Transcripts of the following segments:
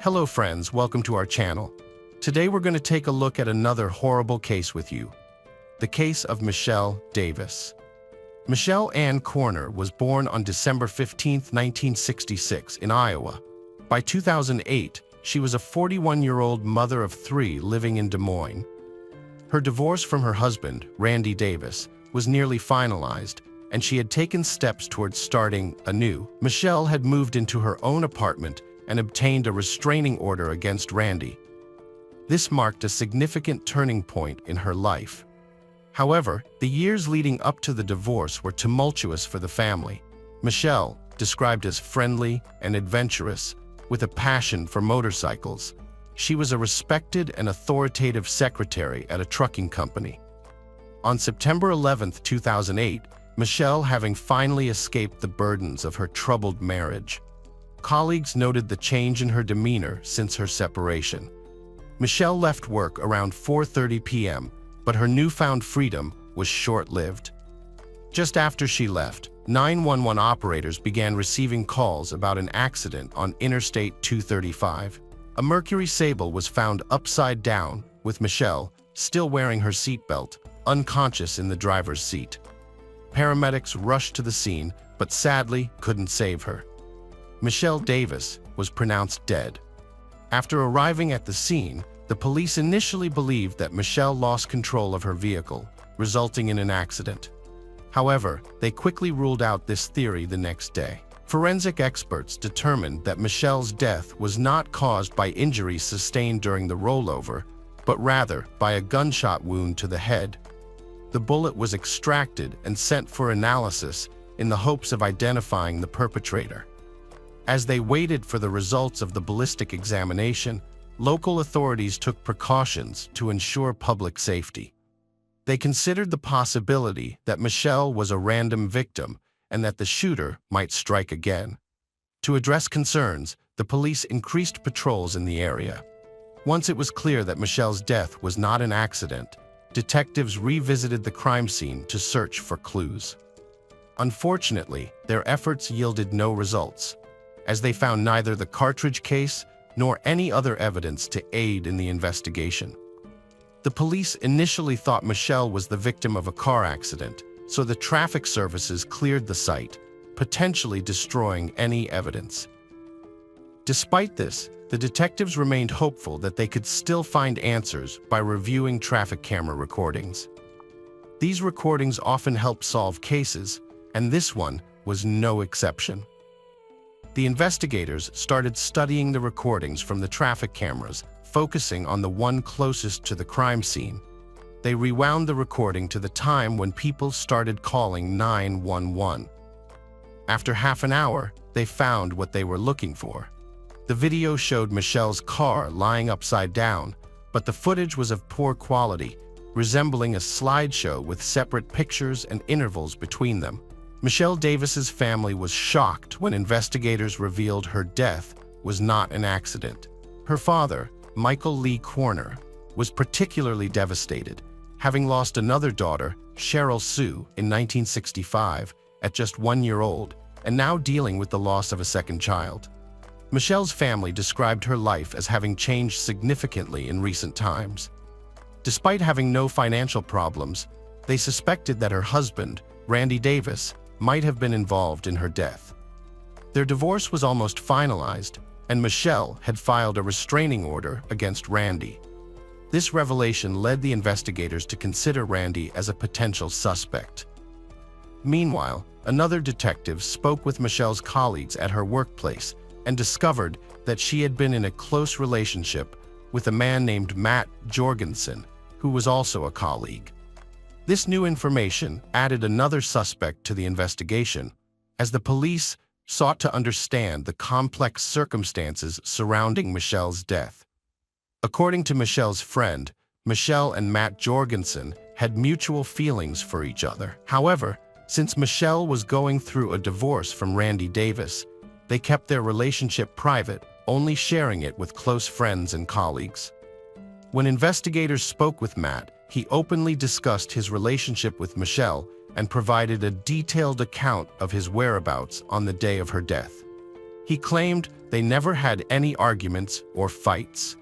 Hello friends, welcome to our channel. Today we're going to take a look at another horrible case with you. The case of Michelle Davis. Michelle Ann Corner was born on December 15, 1966 in Iowa. By 2008, she was a 41-year-old mother of 3 living in Des Moines. Her divorce from her husband, Randy Davis, was nearly finalized, and she had taken steps towards starting anew. Michelle had moved into her own apartment and obtained a restraining order against Randy. This marked a significant turning point in her life. However, the years leading up to the divorce were tumultuous for the family. Michelle, described as friendly and adventurous, with a passion for motorcycles, she was a respected and authoritative secretary at a trucking company. On September 11, 2008, Michelle having finally escaped the burdens of her troubled marriage. Colleagues noted the change in her demeanor since her separation. Michelle left work around 4:30 p.m., but her newfound freedom was short-lived. Just after she left, 911 operators began receiving calls about an accident on Interstate 235. A Mercury Sable was found upside down, with Michelle, still wearing her seatbelt, unconscious in the driver's seat. Paramedics rushed to the scene, but sadly couldn't save her. Michelle Davis was pronounced dead. After arriving at the scene, the police initially believed that Michelle lost control of her vehicle, resulting in an accident. However, they quickly ruled out this theory the next day. Forensic experts determined that Michelle's death was not caused by injuries sustained during the rollover, but rather by a gunshot wound to the head. The bullet was extracted and sent for analysis in the hopes of identifying the perpetrator. As they waited for the results of the ballistic examination, local authorities took precautions to ensure public safety. They considered the possibility that Michelle was a random victim and that the shooter might strike again. To address concerns, the police increased patrols in the area. Once it was clear that Michelle's death was not an accident, detectives revisited the crime scene to search for clues. Unfortunately, their efforts yielded no results, as they found neither the cartridge case nor any other evidence to aid in the investigation. The police initially thought Michelle was the victim of a car accident, so the traffic services cleared the site, potentially destroying any evidence. Despite this, the detectives remained hopeful that they could still find answers by reviewing traffic camera recordings. These recordings often help solve cases, and this one was no exception. The investigators started studying the recordings from the traffic cameras, focusing on the one closest to the crime scene. They rewound the recording to the time when people started calling 911. After half an hour, they found what they were looking for. The video showed Michelle's car lying upside down, but the footage was of poor quality, resembling a slideshow with separate pictures and intervals between them. Michelle Davis's family was shocked when investigators revealed her death was not an accident. Her father, Michael Lee Corner, was particularly devastated, having lost another daughter, Cheryl Sue, in 1965, at just 1 year old, and now dealing with the loss of a second child. Michelle's family described her life as having changed significantly in recent times. Despite having no financial problems, they suspected that her husband, Randy Davis, might have been involved in her death. Their divorce was almost finalized, and Michelle had filed a restraining order against Randy. This revelation led the investigators to consider Randy as a potential suspect. Meanwhile, another detective spoke with Michelle's colleagues at her workplace and discovered that she had been in a close relationship with a man named Matt Jorgensen, who was also a colleague. This new information added another suspect to the investigation, as the police sought to understand the complex circumstances surrounding Michelle's death. According to Michelle's friend, Michelle and Matt Jorgensen had mutual feelings for each other. However, since Michelle was going through a divorce from Randy Davis, they kept their relationship private, only sharing it with close friends and colleagues. When investigators spoke with Matt, he openly discussed his relationship with Michelle and provided a detailed account of his whereabouts on the day of her death. He claimed they never had any arguments or fights.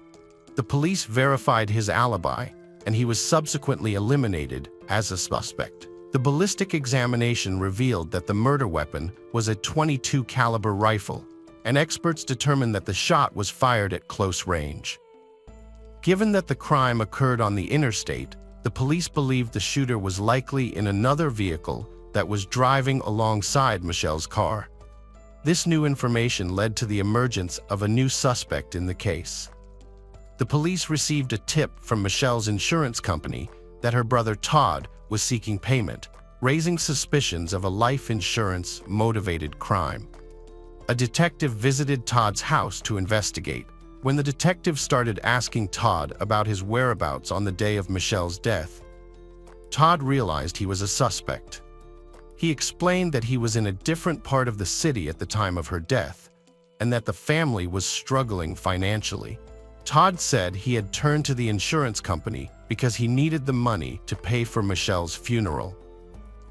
The police verified his alibi, and he was subsequently eliminated as a suspect. The ballistic examination revealed that the murder weapon was a .22 caliber rifle, and experts determined that the shot was fired at close range. Given that the crime occurred on the interstate, the police believed the shooter was likely in another vehicle that was driving alongside Michelle's car. This new information led to the emergence of a new suspect in the case. The police received a tip from Michelle's insurance company that her brother Todd was seeking payment, raising suspicions of a life insurance-motivated crime. A detective visited Todd's house to investigate. When the detective started asking Todd about his whereabouts on the day of Michelle's death, Todd realized he was a suspect. He explained that he was in a different part of the city at the time of her death, and that the family was struggling financially. Todd said he had turned to the insurance company because he needed the money to pay for Michelle's funeral.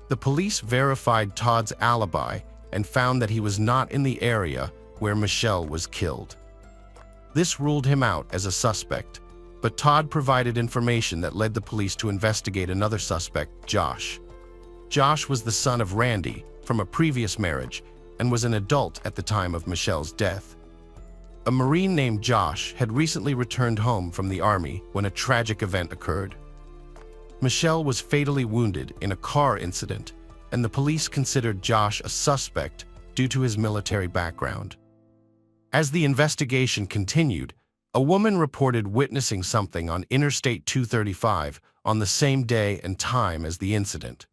The police verified Todd's alibi and found that he was not in the area where Michelle was killed. This ruled him out as a suspect, but Todd provided information that led the police to investigate another suspect, Josh. Josh was the son of Randy from a previous marriage and was an adult at the time of Michelle's death. A Marine named Josh had recently returned home from the Army when a tragic event occurred. Michelle was fatally wounded in a car incident, and the police considered Josh a suspect due to his military background. As the investigation continued, a woman reported witnessing something on Interstate 235 on the same day and time as the incident.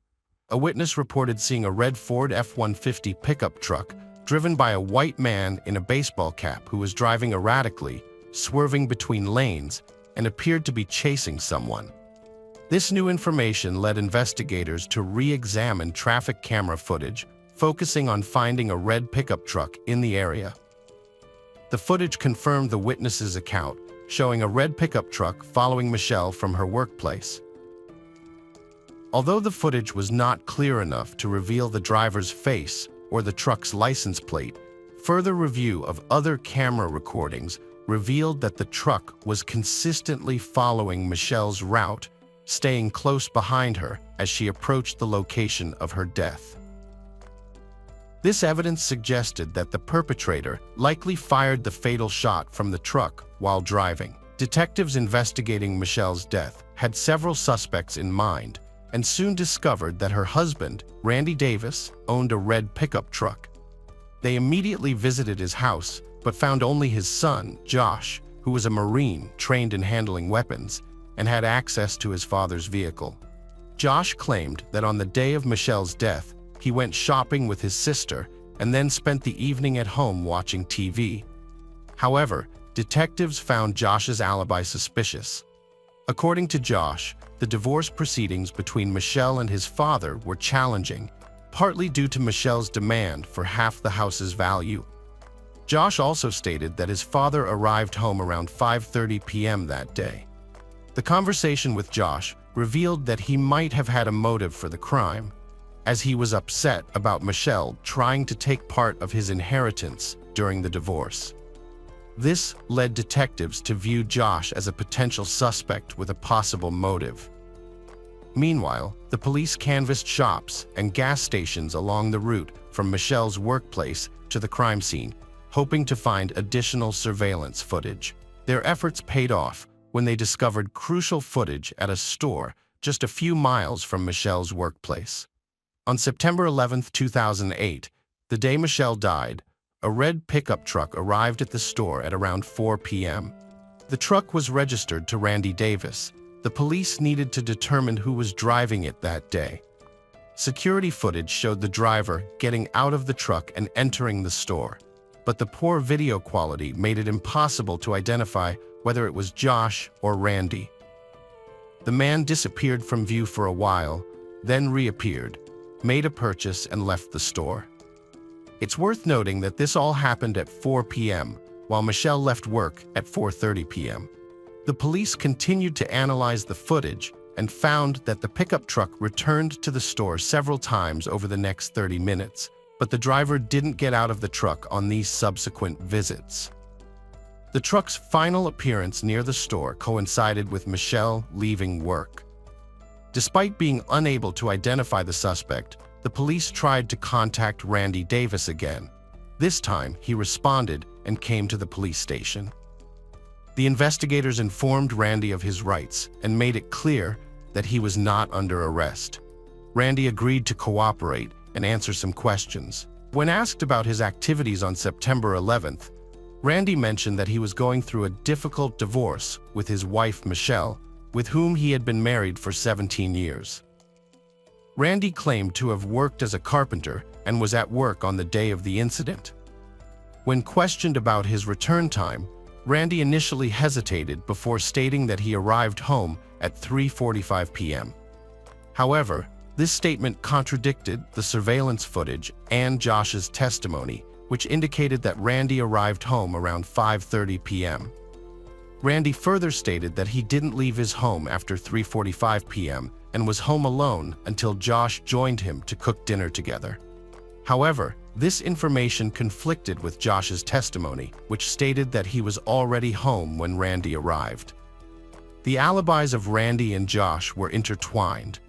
A witness reported seeing a red Ford F-150 pickup truck driven by a white man in a baseball cap who was driving erratically, swerving between lanes, and appeared to be chasing someone. This new information led investigators to re-examine traffic camera footage, focusing on finding a red pickup truck in the area. The footage confirmed the witness's account, showing a red pickup truck following Michelle from her workplace. Although the footage was not clear enough to reveal the driver's face or the truck's license plate, further review of other camera recordings revealed that the truck was consistently following Michelle's route, staying close behind her as she approached the location of her death. This evidence suggested that the perpetrator likely fired the fatal shot from the truck while driving. Detectives investigating Michelle's death had several suspects in mind, and soon discovered that her husband, Randy Davis, owned a red pickup truck. They immediately visited his house, but found only his son, Josh, who was a Marine trained in handling weapons, and had access to his father's vehicle. Josh claimed that on the day of Michelle's death, he went shopping with his sister and then spent the evening at home watching TV. However, detectives found Josh's alibi suspicious. According to Josh, the divorce proceedings between Michelle and his father were challenging, partly due to Michelle's demand for half the house's value. Josh also stated that his father arrived home around 5:30 p.m. that day. The conversation with Josh revealed that he might have had a motive for the crime, as he was upset about Michelle trying to take part of his inheritance during the divorce. This led detectives to view Josh as a potential suspect with a possible motive. Meanwhile, the police canvassed shops and gas stations along the route from Michelle's workplace to the crime scene, hoping to find additional surveillance footage. Their efforts paid off when they discovered crucial footage at a store just a few miles from Michelle's workplace. On September 11, 2008, the day Michelle died, a red pickup truck arrived at the store at around 4 p.m. The truck was registered to Randy Davis. The police needed to determine who was driving it that day. Security footage showed the driver getting out of the truck and entering the store, but the poor video quality made it impossible to identify whether it was Josh or Randy. The man disappeared from view for a while, then reappeared, made a purchase, and left the store. It's worth noting that this all happened at 4 p.m., while Michelle left work at 4:30 p.m. The police continued to analyze the footage and found that the pickup truck returned to the store several times over the next 30 minutes, but but the driver didn't get out of the truck on these subsequent visits. The truck's final appearance near the store coincided with Michelle leaving work. Despite being unable to identify the suspect, the police tried to contact Randy Davis again. This time, he responded and came to the police station. The investigators informed Randy of his rights and made it clear that he was not under arrest. Randy agreed to cooperate and answer some questions. When asked about his activities on September 11th, Randy mentioned that he was going through a difficult divorce with his wife Michelle, with whom he had been married for 17 years. Randy claimed to have worked as a carpenter and was at work on the day of the incident. When questioned about his return time, Randy initially hesitated before stating that he arrived home at 3:45 p.m. However, this statement contradicted the surveillance footage and Josh's testimony, which indicated that Randy arrived home around 5:30 p.m. Randy further stated that he didn't leave his home after 3:45 p.m. and was home alone until Josh joined him to cook dinner together. However, this information conflicted with Josh's testimony, which stated that he was already home when Randy arrived. The alibis of Randy and Josh were intertwined,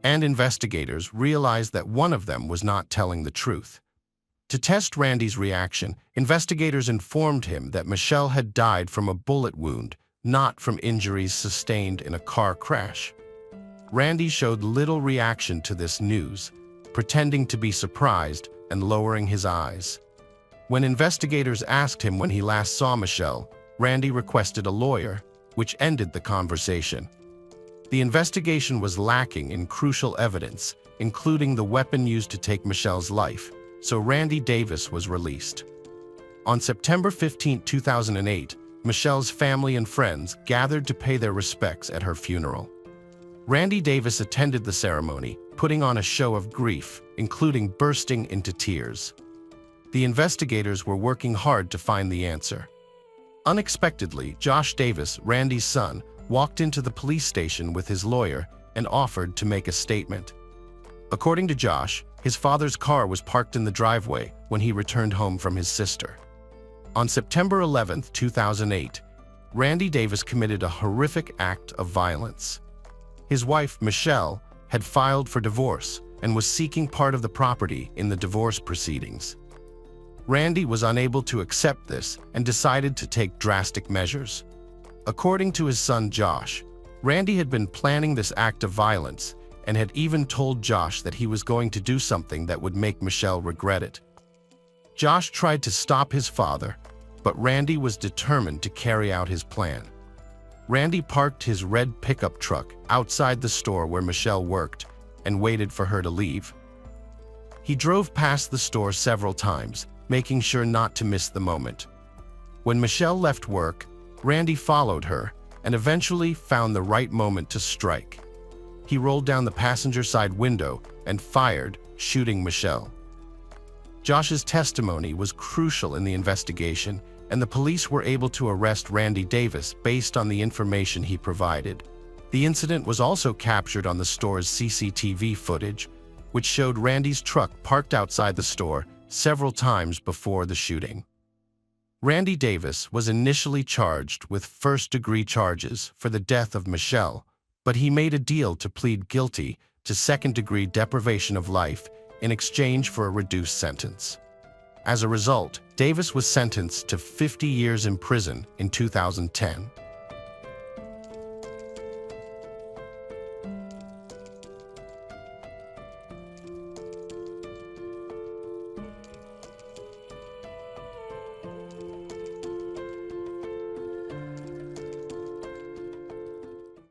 and investigators realized that one of them was not telling the truth. To test Randy's reaction, investigators informed him that Michelle had died from a bullet wound, not from injuries sustained in a car crash. Randy showed little reaction to this news, pretending to be surprised and lowering his eyes. When investigators asked him when he last saw Michelle, Randy requested a lawyer, which ended the conversation. The investigation was lacking in crucial evidence, including the weapon used to take Michelle's life, so Randy Davis was released. On September 15, 2008, Michelle's family and friends gathered to pay their respects at her funeral. Randy Davis attended the ceremony, putting on a show of grief, including bursting into tears. The investigators were working hard to find the answer. Unexpectedly, Josh Davis, Randy's son, walked into the police station with his lawyer and offered to make a statement. According to Josh, his father's car was parked in the driveway when he returned home from his sister. On September 11, 2008, Randy Davis committed a horrific act of violence. His wife, Michelle, had filed for divorce and was seeking part of the property in the divorce proceedings. Randy was unable to accept this and decided to take drastic measures. According to his son Josh, Randy had been planning this act of violence and had even told Josh that he was going to do something that would make Michelle regret it. Josh tried to stop his father, but Randy was determined to carry out his plan. Randy parked his red pickup truck outside the store where Michelle worked and waited for her to leave. He drove past the store several times, making sure not to miss the moment. When Michelle left work, Randy followed her and eventually found the right moment to strike. He rolled down the passenger side window and fired, shooting Michelle. Josh's testimony was crucial in the investigation, and the police were able to arrest Randy Davis based on the information he provided. The incident was also captured on the store's CCTV footage, which showed Randy's truck parked outside the store several times before the shooting. Randy Davis was initially charged with first-degree charges for the death of Michelle, but he made a deal to plead guilty to second-degree deprivation of life in exchange for a reduced sentence. As a result, Davis was sentenced to 50 years in prison in 2010.